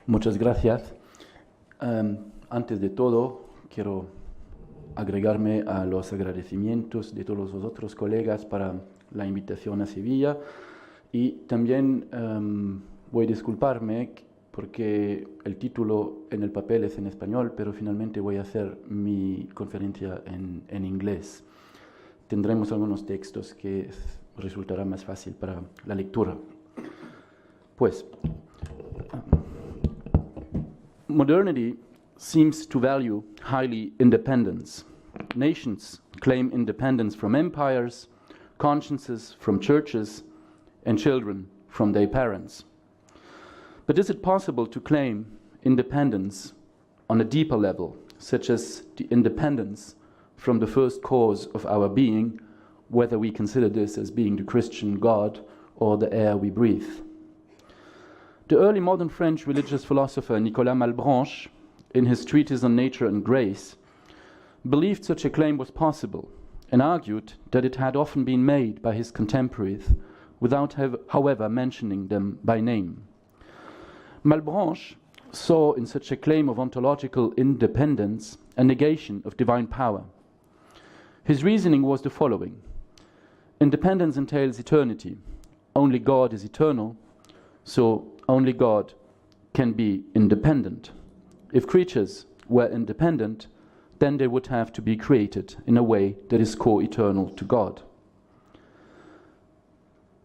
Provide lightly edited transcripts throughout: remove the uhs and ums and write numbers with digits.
Muchas gracias. Antes de todo, quiero agregarme a los agradecimientos de todos los otros colegas para la invitación a Sevilla y también voy a disculparme porque el título en el papel es en español, pero finalmente voy a hacer mi conferencia en inglés. Tendremos algunos textos que resultará más fácil para la lectura. Pues, modernity seems to value highly independence. Nations claim independence from empires, consciences from churches, and children from their parents. But is it possible to claim independence on a deeper level, such as the independence from the first cause of our being, whether we consider this as being the Christian God or the air we breathe? The early modern French religious philosopher Nicolas Malebranche, in his treatise on nature and grace, believed such a claim was possible and argued that it had often been made by his contemporaries without, however, mentioning them by name. Malebranche saw in such a claim of ontological independence a negation of divine power. His reasoning was the following: independence entails eternity. Only God is eternal, so only God can be independent. If creatures were independent, then they would have to be created in a way that is co-eternal to God.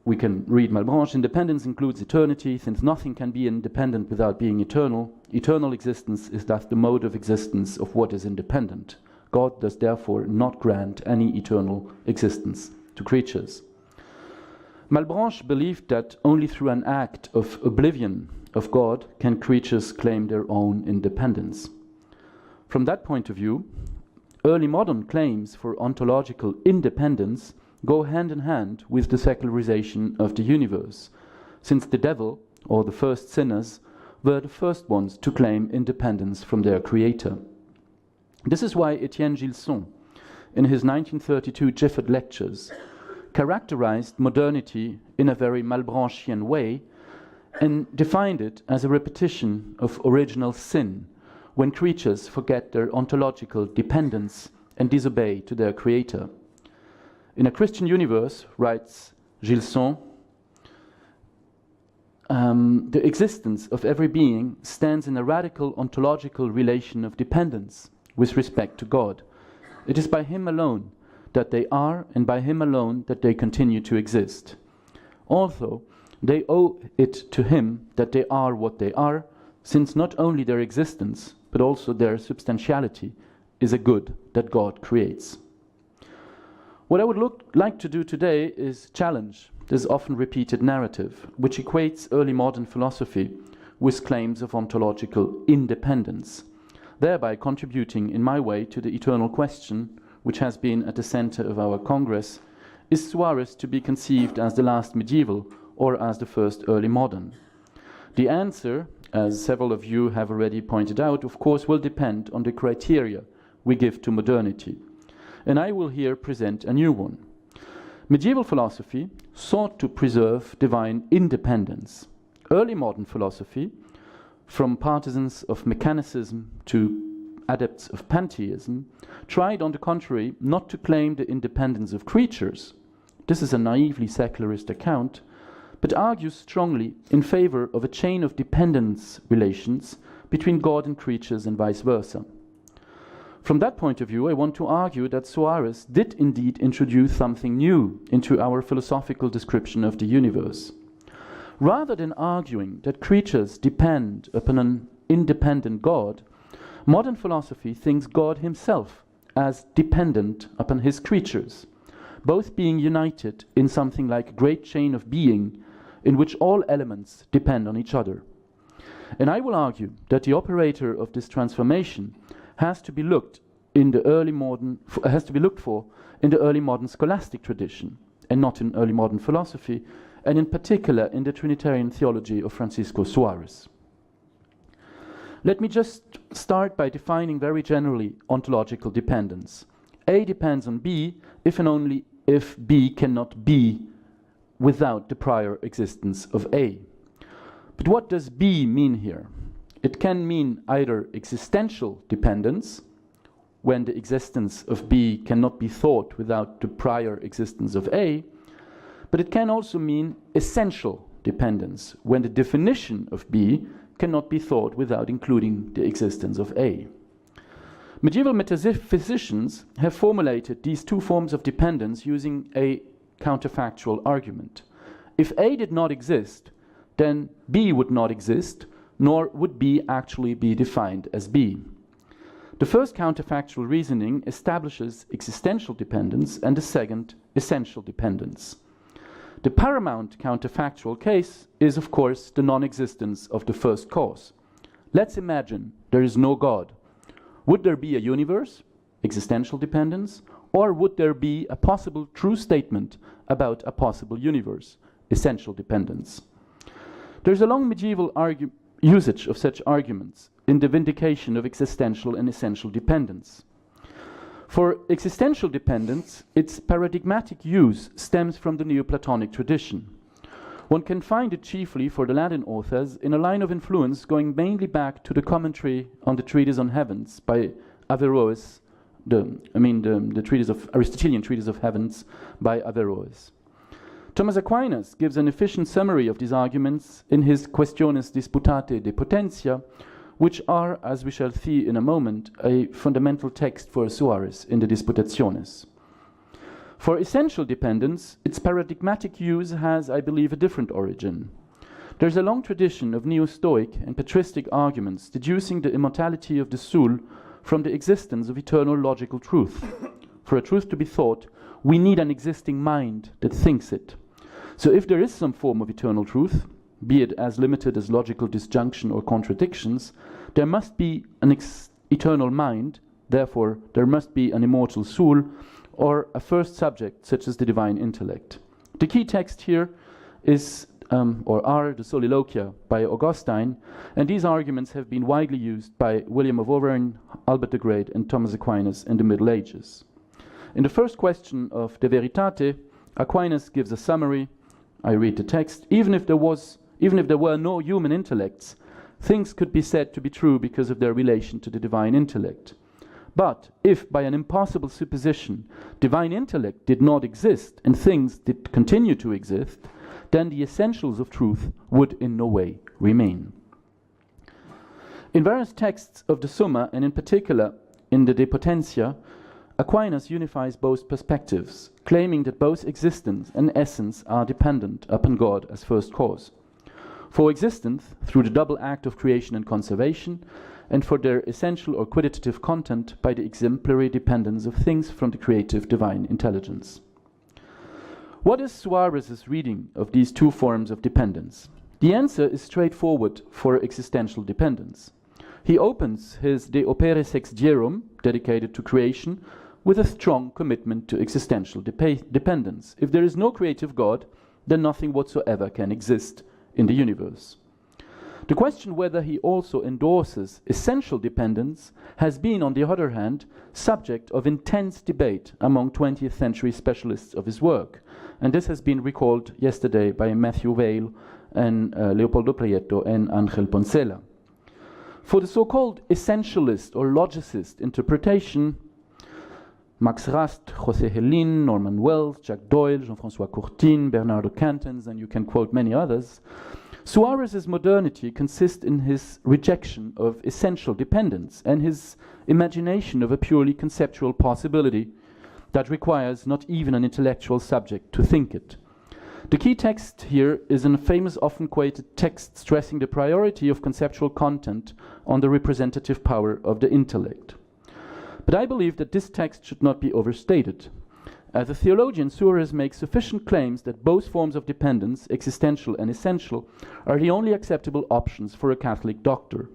We can read Malebranche: independence includes eternity, since nothing can be independent without being eternal. Eternal existence is thus the mode of existence of what is independent. God does therefore not grant any eternal existence to creatures. Malebranche believed that only through an act of oblivion of God can creatures claim their own independence. From that point of view, early modern claims for ontological independence go hand in hand with the secularization of the universe, since the devil, or the first sinners, were the first ones to claim independence from their creator. This is why Etienne Gilson, in his 1932 Jesuit lectures, characterized modernity in a very Malebranchian way and defined it as a repetition of original sin, when creatures forget their ontological dependence and disobey to their creator. In a Christian universe, writes Gilson, the existence of every being stands in a radical ontological relation of dependence with respect to God. It is by Him alone that they are, and by Him alone that they continue to exist. Also, they owe it to Him that they are what they are, since not only their existence, but also their substantiality is a good that God creates. What I would like to do today is challenge this often repeated narrative, which equates early modern philosophy with claims of ontological independence, thereby contributing in my way to the eternal question, which has been at the center of our Congress: is Suárez to be conceived as the last medieval or as the first early modern? The answer, as several of you have already pointed out, of course will depend on the criteria we give to modernity. And I will here present a new one. Medieval philosophy sought to preserve divine independence. Early modern philosophy, from partisans of mechanicism to adepts of pantheism, tried on the contrary not to claim the independence of creatures. This is a naively secularist account, but argues strongly in favor of a chain of dependence relations between God and creatures and vice versa. From that point of view, I want to argue that Suárez did indeed introduce something new into our philosophical description of the universe. Rather than arguing that creatures depend upon an independent God, modern philosophy thinks God Himself as dependent upon His creatures, both being united in something like a great chain of being in which all elements depend on each other. And I will argue that the operator of this transformation has to be looked for in the early modern scholastic tradition, and not in early modern philosophy, and in particular in the Trinitarian theology of Francisco Suárez. Let me just start by defining very generally ontological dependence. A depends on B if and only if B cannot be without the prior existence of A. But what does B mean here? It can mean either existential dependence, when the existence of B cannot be thought without the prior existence of A, but it can also mean essential dependence, when the definition of B cannot be thought without including the existence of A. Medieval metaphysicians have formulated these two forms of dependence using a counterfactual argument. If A did not exist, then B would not exist, nor would B actually be defined as B. The first counterfactual reasoning establishes existential dependence, and the second, essential dependence. The paramount counterfactual case is, of course, the non-existence of the first cause. Let's imagine there is no God. Would there be a universe, existential dependence, or would there be a possible true statement about a possible universe, essential dependence? There's a long medieval usage of such arguments in the vindication of existential and essential dependence. For existential dependence, its paradigmatic use stems from the Neoplatonic tradition. One can find it chiefly for the Latin authors in a line of influence going mainly back to the commentary on the Treatise on Heavens by Averroes, the Aristotelian Treatise of Heavens by Averroes. Thomas Aquinas gives an efficient summary of these arguments in his Questiones Disputate de Potentia, which are, as we shall see in a moment, a fundamental text for Suárez in the Disputationes. For essential dependence, its paradigmatic use has, I believe, a different origin. There's a long tradition of neo-Stoic and patristic arguments deducing the immortality of the soul from the existence of eternal logical truth. For a truth to be thought, we need an existing mind that thinks it. So if there is some form of eternal truth, be it as limited as logical disjunction or contradictions, there must be an eternal mind, therefore there must be an immortal soul, or a first subject such as the divine intellect. The key text here is are the Soliloquia by Augustine, and these arguments have been widely used by William of Auvergne, Albert the Great, and Thomas Aquinas in the Middle Ages. In the first question of De Veritate, Aquinas gives a summary. I read the text. Even if there were no human intellects, things could be said to be true because of their relation to the divine intellect. But if, by an impossible supposition, divine intellect did not exist and things did continue to exist, then the essentials of truth would in no way remain. In various texts of the Summa, and in particular in the De Potentia, Aquinas unifies both perspectives, claiming that both existence and essence are dependent upon God as first cause. For existence, through the double act of creation and conservation, and for their essential or qualitative content by the exemplary dependence of things from the creative divine intelligence. What is Suárez's reading of these two forms of dependence? The answer is straightforward for existential dependence. He opens his De Opere Sextierum, dedicated to creation, with a strong commitment to existential dependence. If there is no creative God, then nothing whatsoever can exist in the universe. The question whether he also endorses essential dependence has been, on the other hand, subject of intense debate among 20th century specialists of his work, and this has been recalled yesterday by Matthew Vail and Leopoldo Prieto and Ángel Poncela. For the so-called essentialist or logicist interpretation, Max Rast, José Helin, Norman Wells, Jacques Doyle, Jean-François Courtine, Bernardo Cantons, and you can quote many others, Suárez's modernity consists in his rejection of essential dependence and his imagination of a purely conceptual possibility that requires not even an intellectual subject to think it. The key text here is a famous, often quoted text stressing the priority of conceptual content on the representative power of the intellect. But I believe that this text should not be overstated. As a theologian, Suárez makes sufficient claims that both forms of dependence, existential and essential, are the only acceptable options for a Catholic doctor.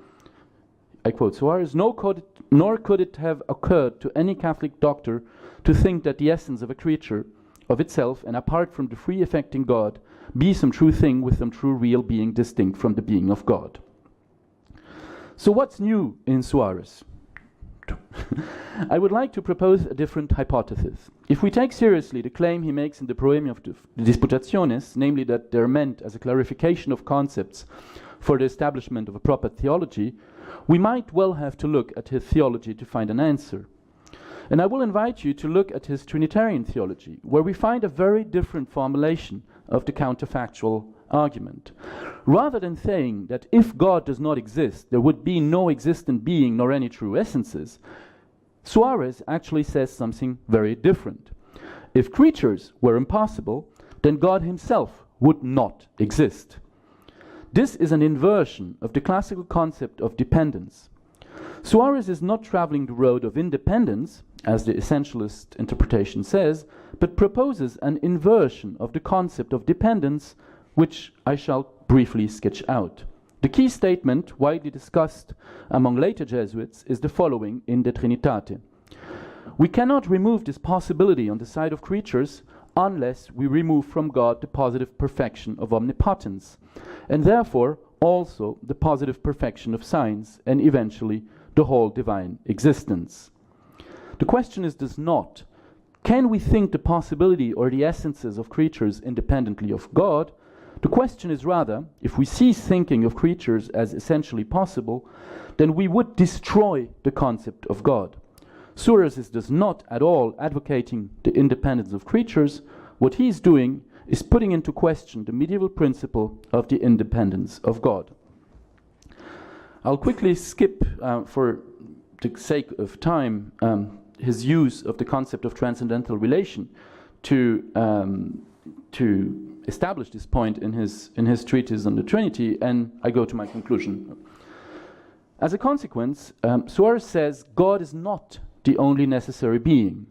I quote Suárez, nor could it have occurred to any Catholic doctor to think that the essence of a creature, of itself and apart from the free affecting God, be some true thing with some true real being distinct from the being of God. So what's new in Suárez? I would like to propose a different hypothesis. If we take seriously the claim he makes in the Proemia of the Disputationes, namely that they're meant as a clarification of concepts for the establishment of a proper theology, we might well have to look at his theology to find an answer. And I will invite you to look at his Trinitarian theology, where we find a very different formulation of the counterfactual argument. Rather than saying that if God does not exist, there would be no existent being nor any true essences, Suárez actually says something very different. If creatures were impossible, then God himself would not exist. This is an inversion of the classical concept of dependence. Suárez is not traveling the road of independence, as the essentialist interpretation says, but proposes an inversion of the concept of dependence, which I shall briefly sketch out. The key statement, widely discussed among later Jesuits, is the following in De Trinitate. We cannot remove this possibility on the side of creatures unless we remove from God the positive perfection of omnipotence, and therefore also the positive perfection of science, and eventually the whole divine existence. The question is thus not, can we think the possibility or the essences of creatures independently of God? The question is rather, if we cease thinking of creatures as essentially possible, then we would destroy the concept of God. Suárez is thus not at all advocating the independence of creatures. What he is doing is putting into question the medieval principle of the independence of God. I'll quickly skip, for the sake of time, his use of the concept of transcendental relation to establish this point in his treatise on the Trinity, and I go to my conclusion. As a consequence, Suárez says God is not the only necessary being,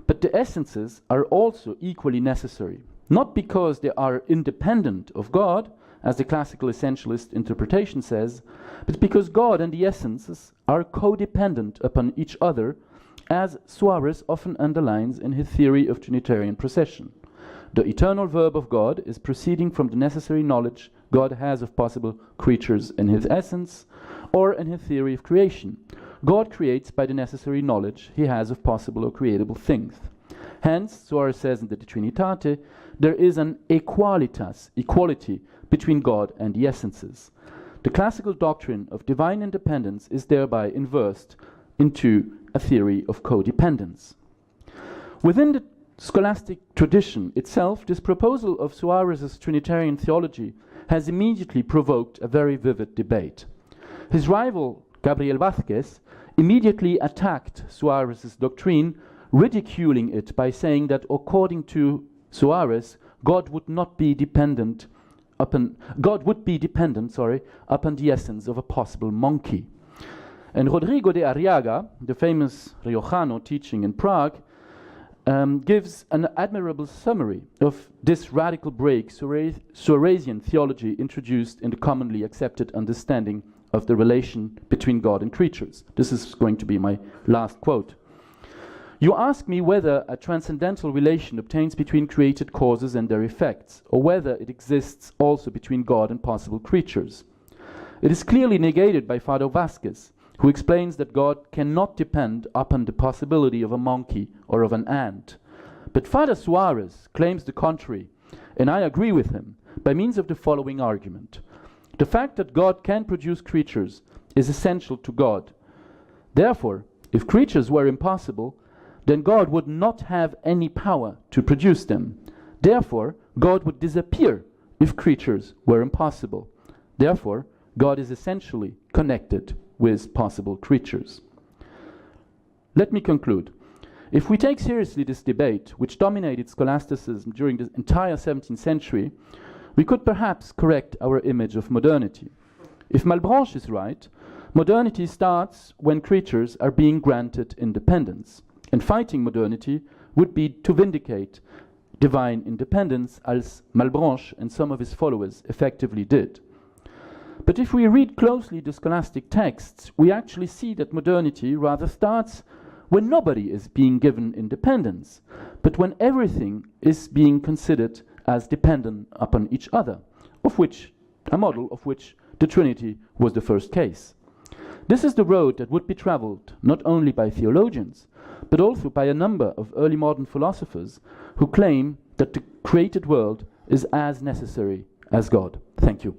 but the essences are also equally necessary, not because they are independent of God, as the classical essentialist interpretation says, but because God and the essences are codependent upon each other, as Suárez often underlines in his theory of Trinitarian procession. The eternal verb of God is proceeding from the necessary knowledge God has of possible creatures in his essence, or in his theory of creation. God creates by the necessary knowledge he has of possible or creatable things. Hence, Suárez says in the De Trinitate, there is an equalitas, equality, between God and the essences. The classical doctrine of divine independence is thereby inversed into a theory of codependence. Within the scholastic tradition itself, this proposal of Suárez's Trinitarian theology has immediately provoked a very vivid debate. His rival, Gabriel Vázquez, immediately attacked Suárez's doctrine, ridiculing it by saying that according to Suárez, God would be dependent upon the essence of a possible monkey. And Rodrigo de Arriaga, the famous Riojano teaching in Prague, gives an admirable summary of this radical break Suárezian theology introduced in the commonly accepted understanding of the relation between God and creatures. This is going to be my last quote. You ask me whether a transcendental relation obtains between created causes and their effects, or whether it exists also between God and possible creatures. It is clearly negated by Father Vázquez, who explains that God cannot depend upon the possibility of a monkey or of an ant. But Father Suárez claims the contrary, and I agree with him, by means of the following argument. The fact that God can produce creatures is essential to God. Therefore, if creatures were impossible, then God would not have any power to produce them. Therefore, God would disappear if creatures were impossible. Therefore, God is essentially connected with possible creatures. Let me conclude. If we take seriously this debate, which dominated scholasticism during the entire 17th century, we could perhaps correct our image of modernity. If Malebranche is right, modernity starts when creatures are being granted independence. And fighting modernity would be to vindicate divine independence, as Malebranche and some of his followers effectively did. But if we read closely the scholastic texts, we actually see that modernity rather starts when nobody is being given independence, but when everything is being considered as dependent upon each other, a model of which the Trinity was the first case. This is the road that would be traveled not only by theologians, but also by a number of early modern philosophers who claim that the created world is as necessary as God. Thank you.